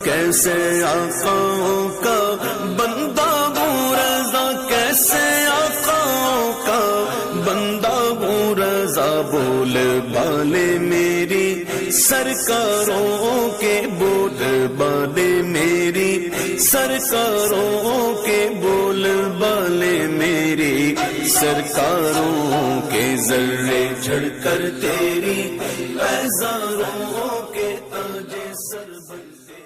کیسے آقاؤں کا بندہ ہوں رضا، کیسے آقاؤں کا بندہ ہوں رضا، بول بالے میری سرکاروں کے، بول بالے میری سرکاروں کے، بول بالے میری سرکاروں کے، ذرے جھڑ کر تیری پیزاروں کے تاج سر بنتے۔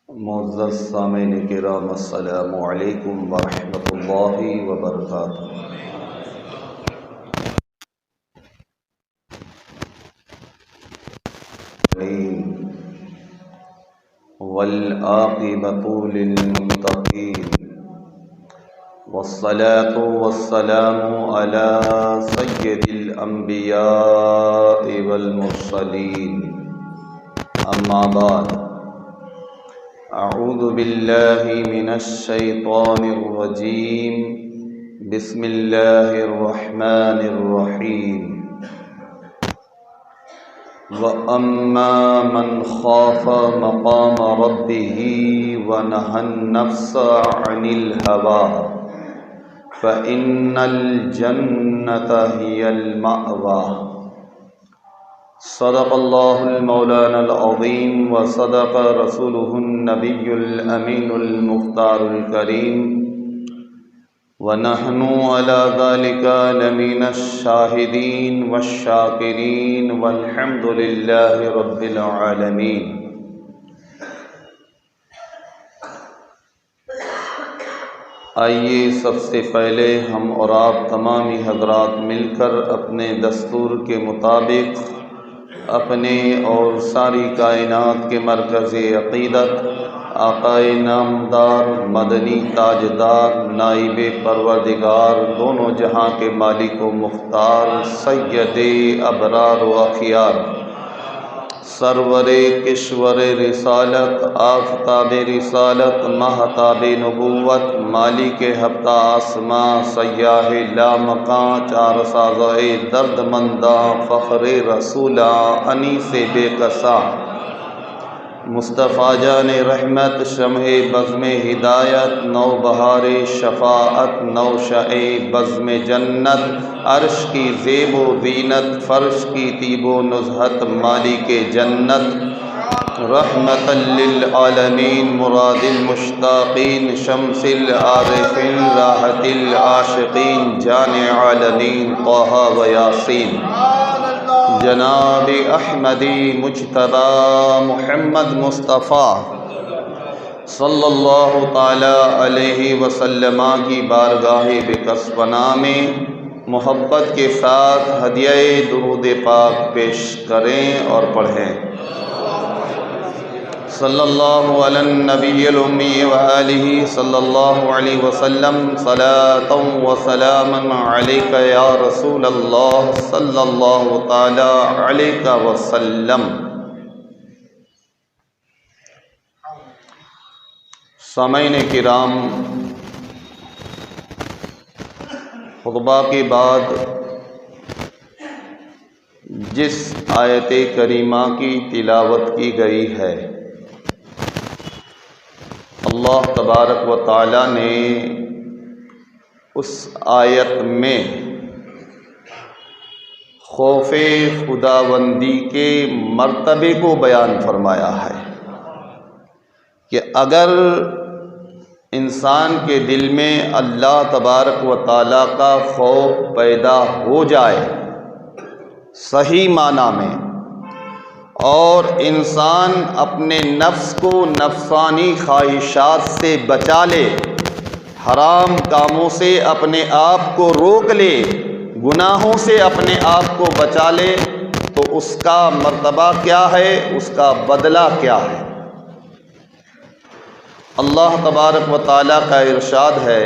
معزز سامعین کرام، السلام علیکم ورحمۃ اللہ وبرکاتہ۔ والعاقبۃ للمتقین، والصلاة والسلام علی سید الانبیاء والمرسلین، اما بعد، اعوذ باللہ من الشیطان الرجیم، بسم اللہ الرحمن الرحیم۔ وَأَمَّا مَنْ خَافَ مَقَامَ رَبِّهِ وَنَهَى النَّفْسَ عَنِ الْهَوَىٰ فَإِنَّ الْجَنَّةَ هِيَ الْمَأْوَىٰ۔ صدق اللہ المولانا العظیم وصدق رسولہ النبی الامین المختار الکریم، ونحن علی ذلک لمن الشاہدین والشاکرین، والحمد للہ رب العالمین۔ آئیے سب سے پہلے ہم اور آپ تمامی حضرات مل کر اپنے دستور کے مطابق اپنے اور ساری کائنات کے مرکز عقیدت آقائے نامدار، مدنی تاجدار، نائب پروردگار، دونوں جہاں کے مالک و مختار، سید ابرار و اخیار، سرور کشور رسالت، آفتاب رسالت، مہتاب نبوت، مالک ہفتہ آسماں، سیاہ لامکاں، چار سازہ درد منداں، فخر رسولاں، انیس بے کساں، مصطفیٰ جان رحمت، شمع بزم ہدایت، نو بہار شفاعت، نو شع بزم جنت، عرش کی زیب و زینت، فرش کی طیب و نزہت، مالک جنت، رحمت للعالمین، مراد المشتاقین، شمس العارفین، راحت العاشقین، جان عالمین، طٰہٰ و یاسین، جناب احمدی مجتبیٰ محمد مصطفیٰ صلی اللہ تعالی علیہ وسلم کی بارگاہ بکس پناہ میں محبت کے ساتھ ہدیہ درود پاک پیش کریں اور پڑھیں۔ صلی اللہ علی النبی الامی وآلہ صلی اللہ علیہ وسلم، صلاۃ و سلام علیک یا رسول اللہ صلی اللہ تعالی علیہ وسلم۔ سامعین کرام، خطبہ کے بعد جس آیت کریمہ کی تلاوت کی گئی ہے، اللہ تبارک و تعالی نے اس آیت میں خوف خداوندی کے مرتبے کو بیان فرمایا ہے کہ اگر انسان کے دل میں اللہ تبارک و تعالی کا خوف پیدا ہو جائے صحیح معنی میں، اور انسان اپنے نفس کو نفسانی خواہشات سے بچا لے، حرام کاموں سے اپنے آپ کو روک لے، گناہوں سے اپنے آپ کو بچا لے، تو اس کا مرتبہ کیا ہے، اس کا بدلہ کیا ہے۔ اللہ تبارک و تعالیٰ کا ارشاد ہے،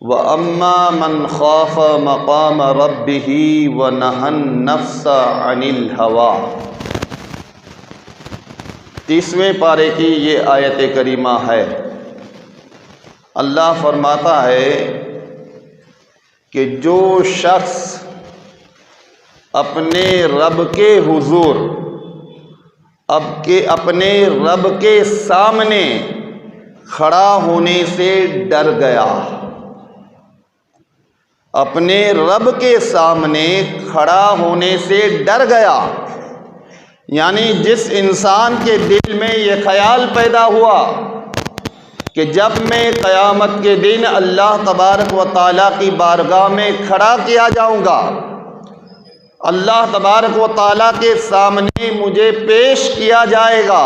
وَأَمَّا مَنْ خَافَ مَقَامَ رَبِّهِ وَنَهَى النَّفْسَ عَنِ الْهَوَىٰ۔ 30ویں پارے کی یہ آیت کریمہ ہے۔ اللہ فرماتا ہے کہ جو شخص اپنے رب کے حضور اب کہ اپنے رب کے سامنے کھڑا ہونے سے ڈر گیا، اپنے رب کے سامنے کھڑا ہونے سے ڈر گیا، یعنی جس انسان کے دل میں یہ خیال پیدا ہوا کہ جب میں قیامت کے دن اللہ تبارک و تعالیٰ کی بارگاہ میں کھڑا کیا جاؤں گا، اللہ تبارک و تعالیٰ کے سامنے مجھے پیش کیا جائے گا،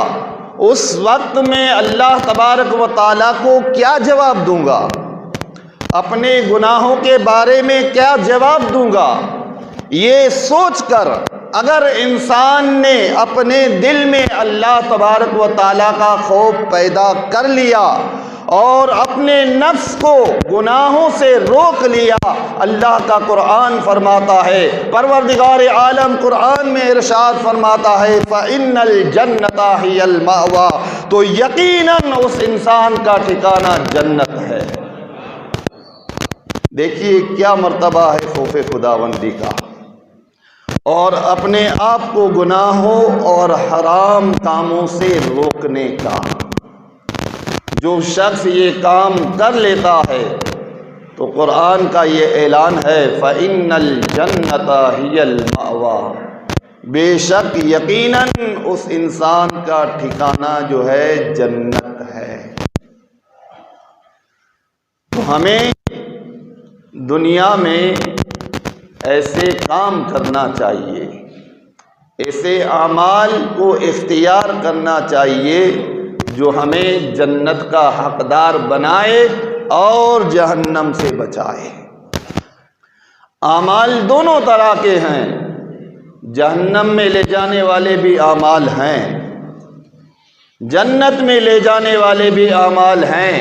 اس وقت میں اللہ تبارک و تعالیٰ کو کیا جواب دوں گا، اپنے گناہوں کے بارے میں کیا جواب دوں گا؟ یہ سوچ کر اگر انسان نے اپنے دل میں اللہ تبارک و تعالیٰ کا خوف پیدا کر لیا اور اپنے نفس کو گناہوں سے روک لیا، اللہ کا قرآن فرماتا ہے، پروردگار عالم قرآن میں ارشاد فرماتا ہے فَإِنَّ الْجَنَّةَ هِيَ الْمَأْوَىٰ، تو یقیناً اس انسان کا ٹھکانہ جنت ہے۔ دیکھیے کیا مرتبہ ہے خوف خداوندی کا، اور اپنے آپ کو گناہوں اور حرام کاموں سے روکنے کا۔ جو شخص یہ کام کر لیتا ہے تو قرآن کا یہ اعلان ہے فَإِنَّ الْجَنَّةَ هِيَ الْمَأْوَىٰ، بے شک یقیناً اس انسان کا ٹھکانہ جو ہے جنت ہے۔ تو ہمیں دنیا میں ایسے کام کرنا چاہیے، ایسے اعمال کو اختیار کرنا چاہیے جو ہمیں جنت کا حقدار بنائے اور جہنم سے بچائے۔ اعمال دونوں طرح کے ہیں، جہنم میں لے جانے والے بھی اعمال ہیں، جنت میں لے جانے والے بھی اعمال ہیں۔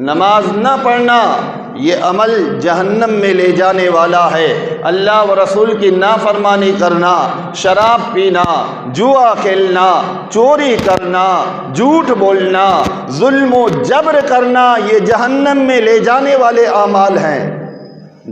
نماز نہ پڑھنا یہ عمل جہنم میں لے جانے والا ہے، اللہ و رسول کی نافرمانی کرنا، شراب پینا، جوا کھیلنا، چوری کرنا، جھوٹ بولنا، ظلم و جبر کرنا، یہ جہنم میں لے جانے والے اعمال ہیں۔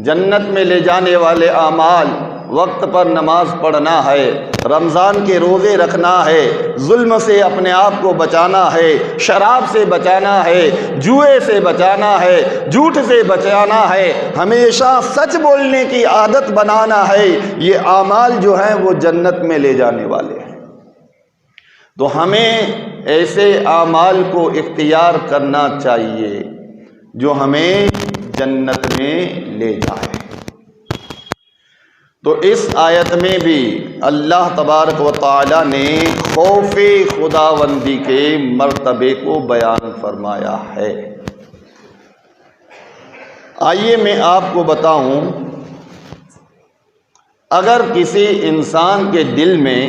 جنت میں لے جانے والے اعمال وقت پر نماز پڑھنا ہے، رمضان کے روزے رکھنا ہے، ظلم سے اپنے آپ کو بچانا ہے، شراب سے بچانا ہے، جوئے سے بچانا ہے، جھوٹ سے بچانا ہے، ہمیشہ سچ بولنے کی عادت بنانا ہے، یہ اعمال جو ہیں وہ جنت میں لے جانے والے ہیں۔ تو ہمیں ایسے اعمال کو اختیار کرنا چاہیے جو ہمیں جنت میں لے جائے۔ تو اس آیت میں بھی اللہ تبارک و تعالی نے خوف خداوندی کے مرتبے کو بیان فرمایا ہے۔ آئیے میں آپ کو بتاؤں، اگر کسی انسان کے دل میں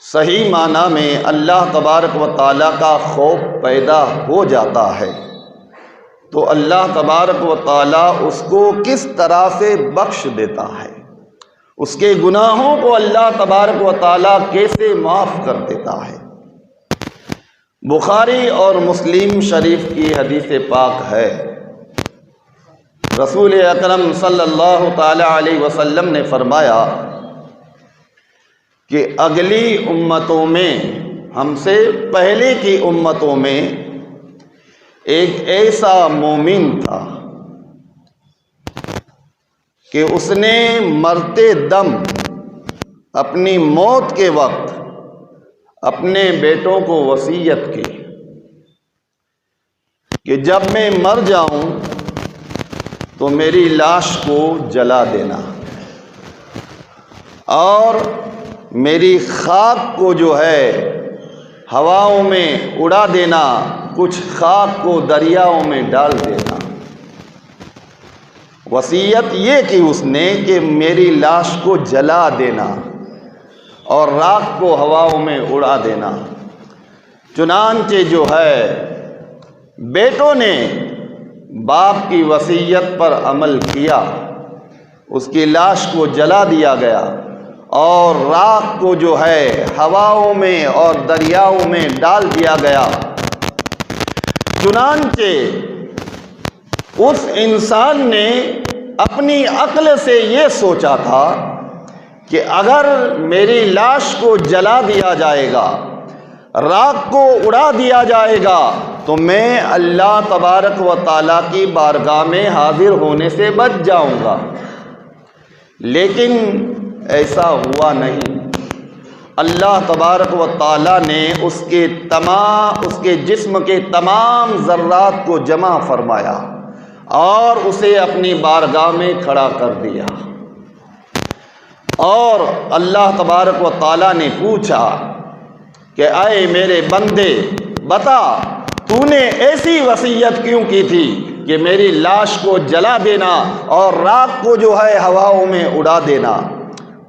صحیح معنی میں اللہ تبارک و تعالی کا خوف پیدا ہو جاتا ہے تو اللہ تبارک و تعالیٰ اس کو کس طرح سے بخش دیتا ہے، اس کے گناہوں کو اللہ تبارک و تعالیٰ کیسے معاف کر دیتا ہے۔ بخاری اور مسلم شریف کی حدیث پاک ہے، رسول اکرم صلی اللہ تعالی علیہ وسلم نے فرمایا کہ اگلی امتوں میں، ہم سے پہلے کی امتوں میں ایک ایسا مومن تھا کہ اس نے مرتے دم اپنی موت کے وقت اپنے بیٹوں کو وصیت کی کہ جب میں مر جاؤں تو میری لاش کو جلا دینا اور میری خاک کو جو ہے ہواؤں میں اڑا دینا، کچھ خاک کو دریاؤں میں ڈال دینا۔ وصیت یہ کی اس نے کہ میری لاش کو جلا دینا اور راکھ کو ہواؤں میں اڑا دینا۔ چنانچہ جو ہے بیٹوں نے باپ کی وصیت پر عمل کیا، اس کی لاش کو جلا دیا گیا اور راکھ کو جو ہے ہواؤں میں اور دریاؤں میں ڈال دیا گیا۔ چنانچہ اس انسان نے اپنی عقل سے یہ سوچا تھا کہ اگر میری لاش کو جلا دیا جائے گا، راکھ کو اڑا دیا جائے گا، تو میں اللہ تبارک و تعالیٰ کی بارگاہ میں حاضر ہونے سے بچ جاؤں گا۔ لیکن ایسا ہوا نہیں۔ اللہ تبارک و تعالیٰ نے اس کے جسم کے تمام ذرات کو جمع فرمایا اور اسے اپنی بارگاہ میں کھڑا کر دیا، اور اللہ تبارک و تعالیٰ نے پوچھا کہ اے میرے بندے بتا، تو نے ایسی وصیت کیوں کی تھی کہ میری لاش کو جلا دینا اور راکھ کو جو ہے ہواؤں میں اڑا دینا؟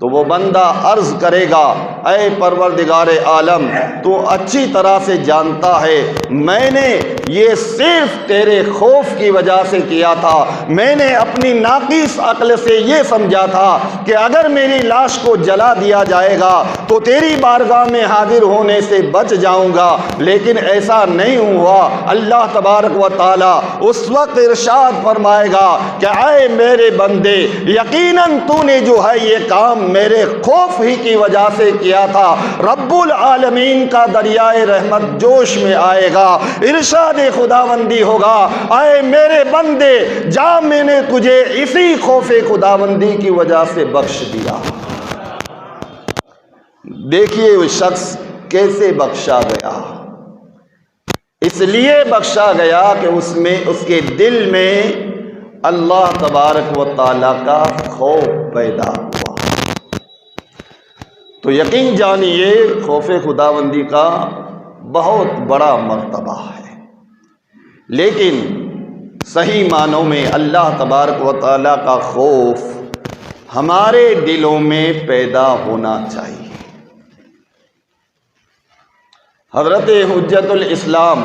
تو وہ بندہ عرض کرے گا، اے پروردگار عالم، تو اچھی طرح سے جانتا ہے میں نے یہ صرف تیرے خوف کی وجہ سے کیا تھا۔ میں نے اپنی ناقص عقل سے یہ سمجھا تھا کہ اگر میری لاش کو جلا دیا جائے گا تو تیری بارگاہ میں حاضر ہونے سے بچ جاؤں گا، لیکن ایسا نہیں ہوا۔ اللہ تبارک و تعالیٰ اس وقت ارشاد فرمائے گا کہ اے میرے بندے، یقیناً تو نے جو ہے یہ کام میرے خوف ہی کی وجہ سے کیا تھا۔ رب العالمین کا دریائے رحمت جوش میں آئے گا، ارشاد خداوندی ہوگا، اے میرے بندے جا، میں نے تجھے اسی خوف خداوندی کی وجہ سے بخش دیا۔ دیکھیے وہ شخص کیسے بخشا گیا۔ اس لیے بخشا گیا کہ اس کے دل میں اللہ تبارک و تعالیٰ کا خوف پیدا ہوا۔ تو یقین جانیے خوف خداوندی کا بہت بڑا مرتبہ ہے، لیکن صحیح معنوں میں اللہ تبارک و تعالیٰ کا خوف ہمارے دلوں میں پیدا ہونا چاہیے۔ حضرت حجت الاسلام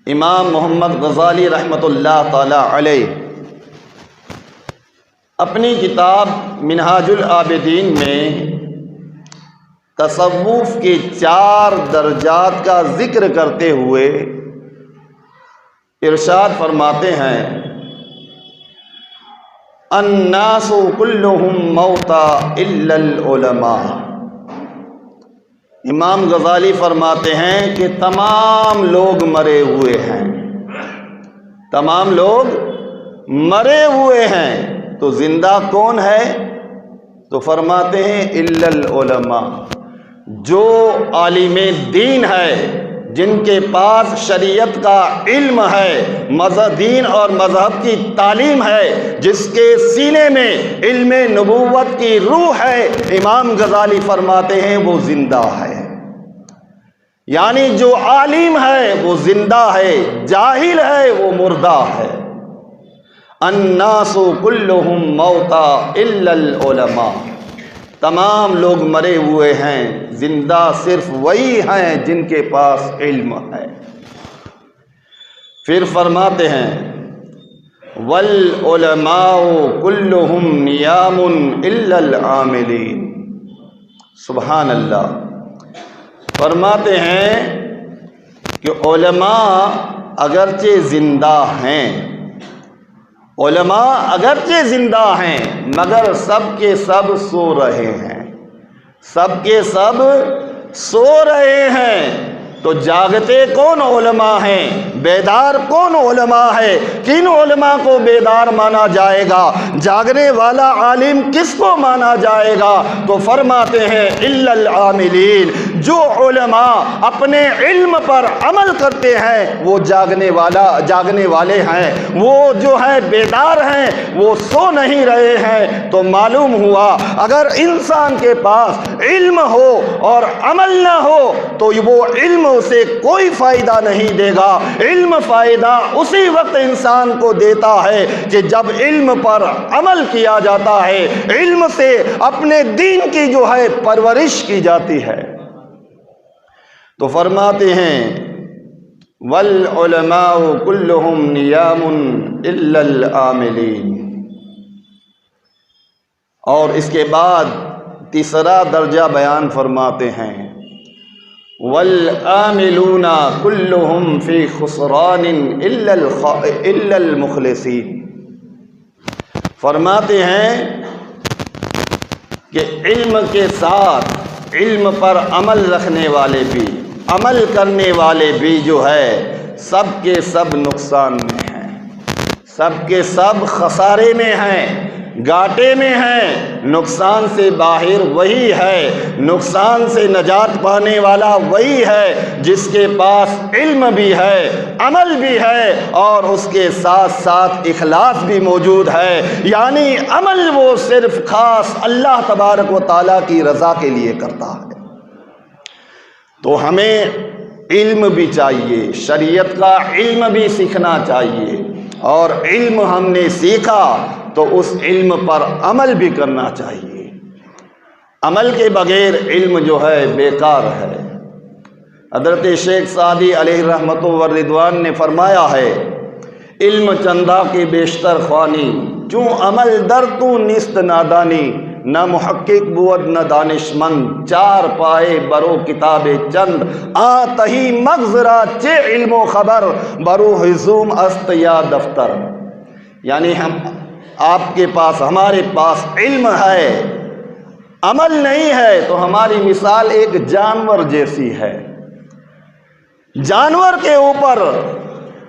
امام محمد غزالی رحمۃ اللہ تعالی علیہ اپنی کتاب منہاج العابدین میں تصوف کے 4 درجات کا ذکر کرتے ہوئے ارشاد فرماتے ہیں، الناس کلہم موتا الا العلماء۔ امام غزالی فرماتے ہیں کہ تمام لوگ مرے ہوئے ہیں، تمام لوگ مرے ہوئے ہیں، تو زندہ کون ہے؟ تو فرماتے ہیں الا العلماء، جو عالم دین ہے، جن کے پاس شریعت کا علم ہے، دین اور مذہب کی تعلیم ہے، جس کے سینے میں علم نبوت کی روح ہے، امام غزالی فرماتے ہیں وہ زندہ ہے۔ یعنی جو عالم ہے وہ زندہ ہے، جاہل ہے وہ مردہ ہے۔ الناس کلہم موتا الا العلماء، تمام لوگ مرے ہوئے ہیں، زندہ صرف وہی ہیں جن کے پاس علم ہے۔ پھر فرماتے ہیں والعلماء کلہم نیام الا العاملین۔ سبحان اللہ۔ فرماتے ہیں کہ علماء اگرچہ زندہ ہیں، علماء اگرچہ زندہ ہیں، مگر سب کے سب سو رہے ہیں، سب کے سب سو رہے ہیں۔ تو جاگتے کون علماء ہیں؟ بیدار کون علماء ہے؟ کن علماء کو بیدار مانا جائے گا؟ جاگنے والا عالم کس کو مانا جائے گا؟ تو فرماتے ہیں الا العاملین، جو علماء اپنے علم پر عمل کرتے ہیں وہ جاگنے والے ہیں، وہ جو ہیں بیدار ہیں، وہ سو نہیں رہے ہیں۔ تو معلوم ہوا اگر انسان کے پاس علم ہو اور عمل نہ ہو تو وہ علم اسے کوئی فائدہ نہیں دے گا۔ علم فائدہ اسی وقت انسان کو دیتا ہے کہ جب علم پر عمل کیا جاتا ہے، علم سے اپنے دین کی جو ہے پرورش کی جاتی ہے۔ تو فرماتے ہیں والعلماء کلہم نیام الا العاملین۔ اور اس کے بعد تیسرا درجہ بیان فرماتے ہیں والعاملون کلہم فی خسران الا المخلصین۔ فرماتے ہیں کہ علم کے ساتھ علم پر عمل رکھنے والے بھی، عمل کرنے والے بھی جو ہے سب کے سب نقصان میں ہیں، سب کے سب خسارے میں ہیں، گھاٹے میں ہیں۔ نقصان سے باہر وہی ہے، نقصان سے نجات پانے والا وہی ہے جس کے پاس علم بھی ہے، عمل بھی ہے اور اس کے ساتھ ساتھ اخلاص بھی موجود ہے، یعنی عمل وہ صرف خاص اللہ تبارک و تعالیٰ کی رضا کے لیے کرتا ہے۔ تو ہمیں علم بھی چاہیے، شریعت کا علم بھی سیکھنا چاہیے، اور علم ہم نے سیکھا تو اس علم پر عمل بھی کرنا چاہیے۔ عمل کے بغیر علم جو ہے بیکار ہے۔ حضرت شیخ سعدی علیہ رحمت و رضوان نے فرمایا ہے، علم چندہ کی بیشتر خوانی، چوں عمل در تو نیست نادانی، نہ محقق بود نہ دانش مند، چار پائے برو کتاب چند، آتہی مغزرا چے علم و خبر، برو حزوم است یا دفتر۔ یعنی آپ کے پاس، ہمارے پاس علم ہے، عمل نہیں ہے تو ہماری مثال ایک جانور جیسی ہے۔ جانور کے اوپر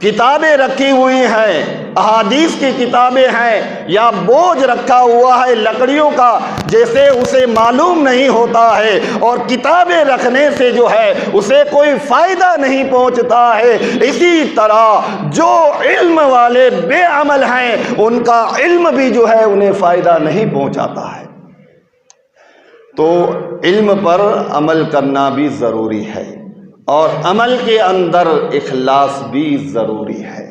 کتابیں رکھی ہوئی ہیں، احادیث کی کتابیں ہیں، یا بوجھ رکھا ہوا ہے لکڑیوں کا، جیسے اسے معلوم نہیں ہوتا ہے، اور کتابیں رکھنے سے جو ہے اسے کوئی فائدہ نہیں پہنچتا ہے۔ اسی طرح جو علم والے بے عمل ہیں ان کا علم بھی جو ہے انہیں فائدہ نہیں پہنچاتا ہے۔ تو علم پر عمل کرنا بھی ضروری ہے، اور عمل کے اندر اخلاص بھی ضروری ہے۔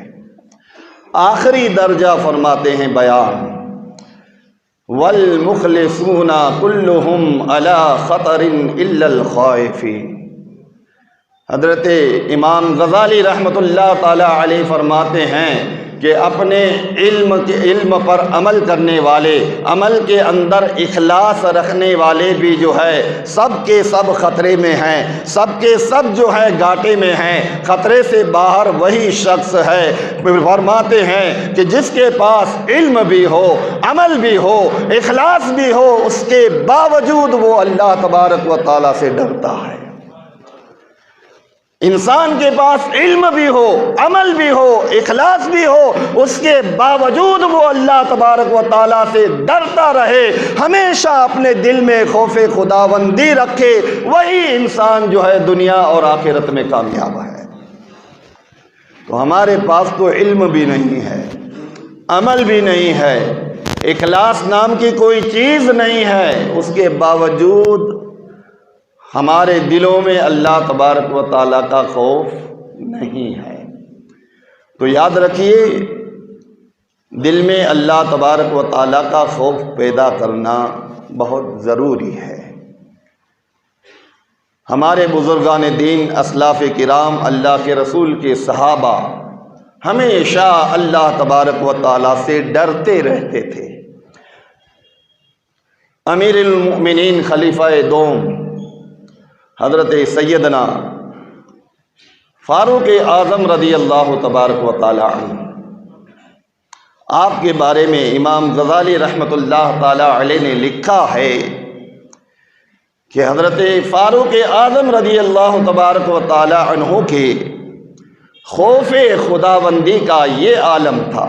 آخری درجہ فرماتے ہیں بیان، والمخلصون كلهم على خطر الا الخائفين۔ حضرت امام غزالی رحمۃ اللہ تعالی علیہ فرماتے ہیں کہ اپنے علم پر عمل کرنے والے، عمل کے اندر اخلاص رکھنے والے بھی جو ہے سب کے سب خطرے میں ہیں، سب کے سب جو ہے گھاٹے میں ہیں۔ خطرے سے باہر وہی شخص ہے، فرماتے ہیں کہ جس کے پاس علم بھی ہو، عمل بھی ہو، اخلاص بھی ہو، اس کے باوجود وہ اللہ تبارک و تعالیٰ سے ڈرتا ہے۔ انسان کے پاس علم بھی ہو، عمل بھی ہو، اخلاص بھی ہو، اس کے باوجود وہ اللہ تبارک و تعالیٰ سے ڈرتا رہے، ہمیشہ اپنے دل میں خوف خداوندی رکھے، وہی انسان جو ہے دنیا اور آخرت میں کامیاب ہے۔ تو ہمارے پاس تو علم بھی نہیں ہے، عمل بھی نہیں ہے، اخلاص نام کی کوئی چیز نہیں ہے، اس کے باوجود ہمارے دلوں میں اللہ تبارک و تعالیٰ کا خوف نہیں ہے۔ تو یاد رکھیے، دل میں اللہ تبارک و تعالیٰ کا خوف پیدا کرنا بہت ضروری ہے۔ ہمارے بزرگان دین، اسلاف کرام، اللہ کے رسول کے صحابہ ہمیشہ اللہ تبارک و تعالیٰ سے ڈرتے رہتے تھے۔ امیر المؤمنین خلیفہ دوم حضرت سیدنا فاروق اعظم رضی اللہ تبارک و تعالی عنہ، آپ کے بارے میں امام غزالی رحمۃ اللہ تعالی علیہ نے لکھا ہے کہ حضرت فاروق اعظم رضی اللہ تبارک و تعالی عنہ کے خوف خداوندی کا یہ عالم تھا۔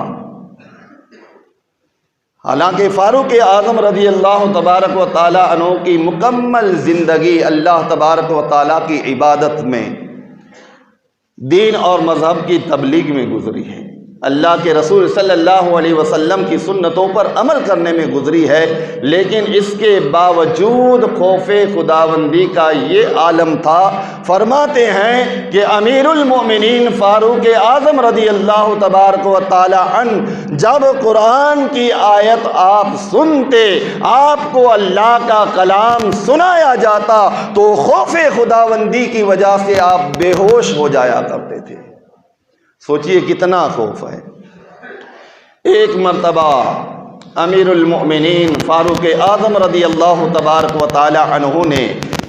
حالانکہ فاروق اعظم رضی اللہ تبارک و تعالیٰ عنہ کی مکمل زندگی اللہ تبارک و تعالیٰ کی عبادت میں، دین اور مذہب کی تبلیغ میں گزری ہے، اللہ کے رسول صلی اللہ علیہ وسلم کی سنتوں پر عمل کرنے میں گزری ہے، لیکن اس کے باوجود خوف خداوندی کا یہ عالم تھا۔ فرماتے ہیں کہ امیر المؤمنین فاروق اعظم رضی اللہ تبارک و تعالی عنہ جب قرآن کی آیت آپ سنتے، آپ کو اللہ کا کلام سنایا جاتا تو خوف خداوندی کی وجہ سے آپ بے ہوش ہو جایا کرتے تھے۔ سوچئے کتنا خوف ہے۔ ایک مرتبہ امیر المؤمنین فاروق اعظم رضی اللہ تبارک و تعالی عنہ نے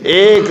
ایک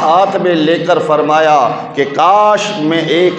ہاتھ میں لے کر فرمایا کہ کاش میں ایک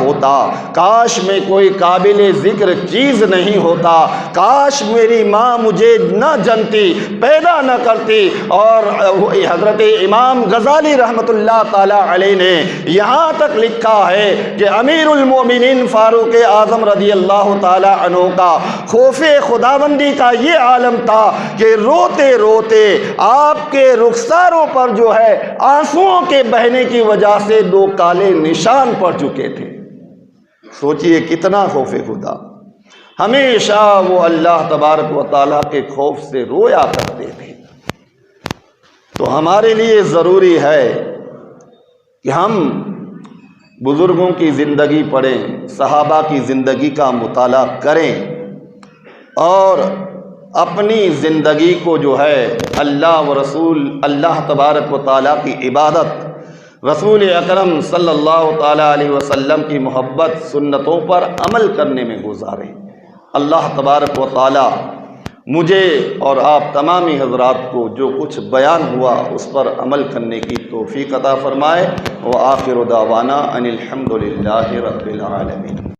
ہوتا، کاش میں کوئی قابل ذکر چیز نہیں ہوتا، کاش میری ماں مجھے نہ جنتی، پیدا نہ کرتی۔ اور حضرت امام غزالی رحمۃ اللہ تعالی علیہ نے یہاں تک لکھا ہے کہ امیر المومنین فاروق اعظم رضی اللہ تعالی عنہ کا خوف خداوندی کا یہ عالم تھا کہ روتے روتے آپ کے رخساروں پر جو ہے آنسوؤں کے بہنے کی وجہ سے 2 کالے نشان پڑ چکے تھے۔ سوچئے کتنا خوف خدا، ہمیشہ وہ اللہ تبارک و تعالیٰ کے خوف سے رویا کرتے تھے۔ تو ہمارے لیے ضروری ہے کہ ہم بزرگوں کی زندگی پڑھیں، صحابہ کی زندگی کا مطالعہ کریں اور اپنی زندگی کو جو ہے اللہ و رسول اللہ تبارک و تعالیٰ کی عبادت، رسول اکرم صلی اللہ تعالیٰ علیہ وسلم کی محبت، سنتوں پر عمل کرنے میں گزاریں۔ اللہ تبارک و تعالیٰ مجھے اور آپ تمامی حضرات کو جو کچھ بیان ہوا اس پر عمل کرنے کی توفیق عطا فرمائے۔ وآخر دعوانا ان الحمد للہ رب العالمین۔